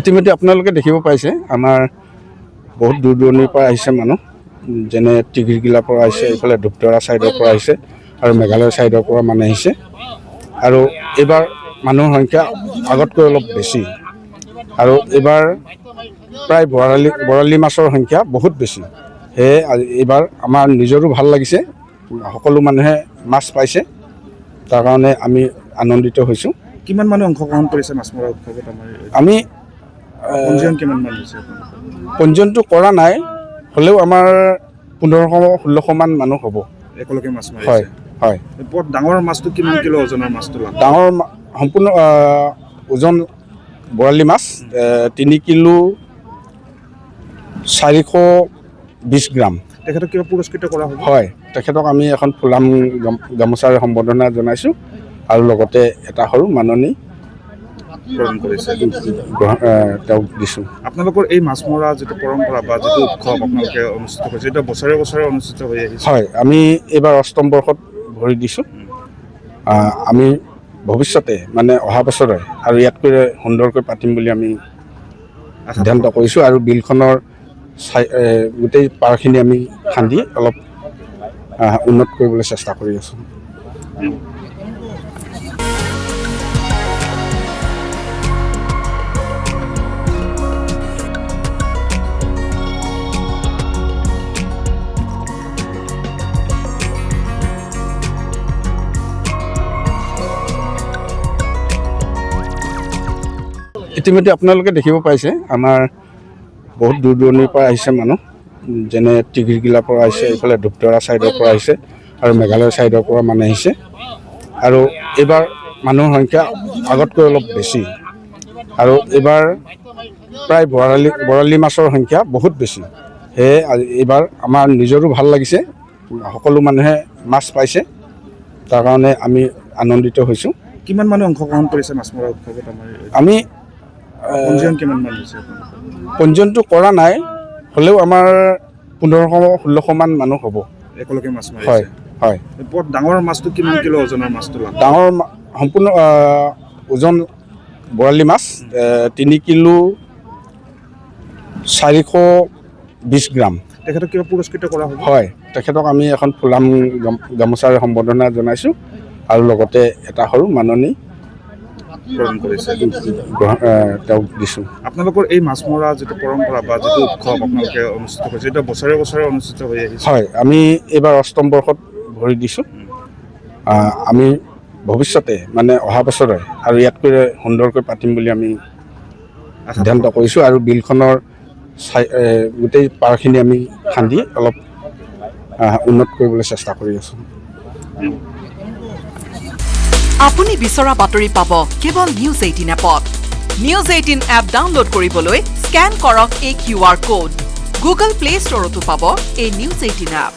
ইতিমধ্যে আপোনালোকে দেখিব পাইছে আমাৰ বহুত দূৰ দূৰণিৰ পৰা আহিছে মানুহ, যেনে টিঘিলগিলাৰ পৰা আহিছে, এইফালে ধূপধৰা ছাইডৰ পৰা আহিছে আৰু মেঘালয় ছাইডৰ পৰা মানুহ আহিছে। আৰু এইবাৰ মানুহৰ সংখ্যা আগতকৈ অলপ বেছি, আৰু এইবাৰ প্ৰায় বৰালি মাছৰ সংখ্যা বহুত বেছি। সেয়ে এইবাৰ আমাৰ নিজৰো ভাল লাগিছে, সকলো মানুহে মাছ পাইছে, তাৰ কাৰণে আমি আনন্দিত হৈছোঁ। কিমান মানুহ অংশগ্ৰহণ কৰিছে মাছ মৰা উৎসৱত? আমি পঞ্জীয়ন কিমান মান হৈছে? পঞ্জীয়নটো কৰা নাই, হ'লেও আমাৰ 1500-1600 মান মানুহ হ'ব একেলগে মাছ মাৰিছে। হয় হয়। বৰ ডাঙৰ মাছটো কিমান কিলো ওজনৰ মাছটো? ডাঙৰ সম্পূৰ্ণ ওজন বৰালি মাছ 3 কিলো 420 গ্ৰাম। তেখেতক কিবা পুৰস্কৃত কৰা হ'ব? হয়, তেখেতক আমি এখন ফুলাম গামোচাৰে সম্বৰ্ধনা জনাইছোঁ আৰু লগতে এটা সৰু মাননি প্ৰদান কৰিছে, তেওঁক দিছোঁ। আপোনালোকৰ এই মাছ মৰা যিটো পৰম্পৰা বা যিটো উৎসৱ আপোনালোকে অনুষ্ঠিত কৰিছে, এটা বছৰে বছৰে অনুষ্ঠিত হৈ আহিছে। হয়, আমি এইবাৰ 8ম বৰ্ষত ভৰি দিছোঁ। আমি ভৱিষ্যতে মানে অহা বছৰে আৰু ইয়াতকৈ সুন্দৰকৈ পাতিম বুলি আমি সিদ্ধান্ত কৰিছোঁ, আৰু বিলখনৰ গোটেই পাৰখিনি আমি খান্দি অলপ উন্নত কৰিবলৈ চেষ্টা কৰি আছোঁ। ইতিমধ্যে আপোনালোকে দেখিব পাইছে আমাৰ বহুত দূৰ দূৰণিৰ পৰা আহিছে মানুহ, যেনে টিঘিলগিলাৰ পৰা আহিছে, এইফালে ধূপধৰা ছাইডৰ পৰা আহিছে আৰু মেঘালয় ছাইডৰ পৰা মানুহ আহিছে। আৰু এইবাৰ মানুহৰ সংখ্যা আগতকৈ অলপ বেছি, আৰু এইবাৰ প্ৰায় বৰালি মাছৰ সংখ্যা বহুত বেছি। সেয়ে এইবাৰ আমাৰ নিজৰো ভাল লাগিছে, সকলো মানুহে মাছ পাইছে, তাৰ কাৰণে আমি আনন্দিত হৈছোঁ। কিমান মানুহ অংশগ্ৰহণ কৰিছে মাছ মৰা উৎসৱত? আমি পঞ্জীয়ন কিমান মান হৈছে? পঞ্জীয়নটো কৰা নাই, হ'লেও আমাৰ 1500-1600 মান মানুহ হ'ব একেলগে মাছ মাৰিছে। হয় হয়। বৰ ডাঙৰ মাছটো কিমান কিলো ওজনৰ মাছটো? ডাঙৰ সম্পূৰ্ণ ওজন বৰালি মাছ 3 কিলো 420 গ্ৰাম। তেখেতক কিবা পুৰস্কৃত কৰা হ'ব? হয়, তেখেতক আমি এখন ফুলাম গামোচাৰে সম্বৰ্ধনা জনাইছোঁ আৰু লগতে এটা সৰু মাননি প্ৰদান কৰিছে, তেওঁক দিছোঁ। আপোনালোকৰ এই মাছ মৰা যিটো পৰম্পৰা বা যিটো উৎসৱ আপোনালোকে অনুষ্ঠিত কৰিছে, এটা বছৰে বছৰে অনুষ্ঠিত হৈ আহিছে। হয়, আমি এইবাৰ 8ম বৰ্ষত ভৰি দিছোঁ। আমি ভৱিষ্যতে মানে অহা বছৰে আৰু ইয়াতকৈ সুন্দৰকৈ পাতিম বুলি আমি সিদ্ধান্ত কৰিছোঁ, আৰু বিলখনৰ গোটেই পাৰখিনি আমি খান্দি অলপ উন্নত কৰিবলৈ চেষ্টা কৰি আছোঁ। আপুনি বিচৰা বাতৰি পাব কেৱল নিউজ 18 এপত। নিউজ 18 এপ ডাউনলোড কৰিবলৈ স্কেন কৰক এই QR কোড। গুগল প্লে ষ্টৰতো পাব এই নিউজ 18 এপ।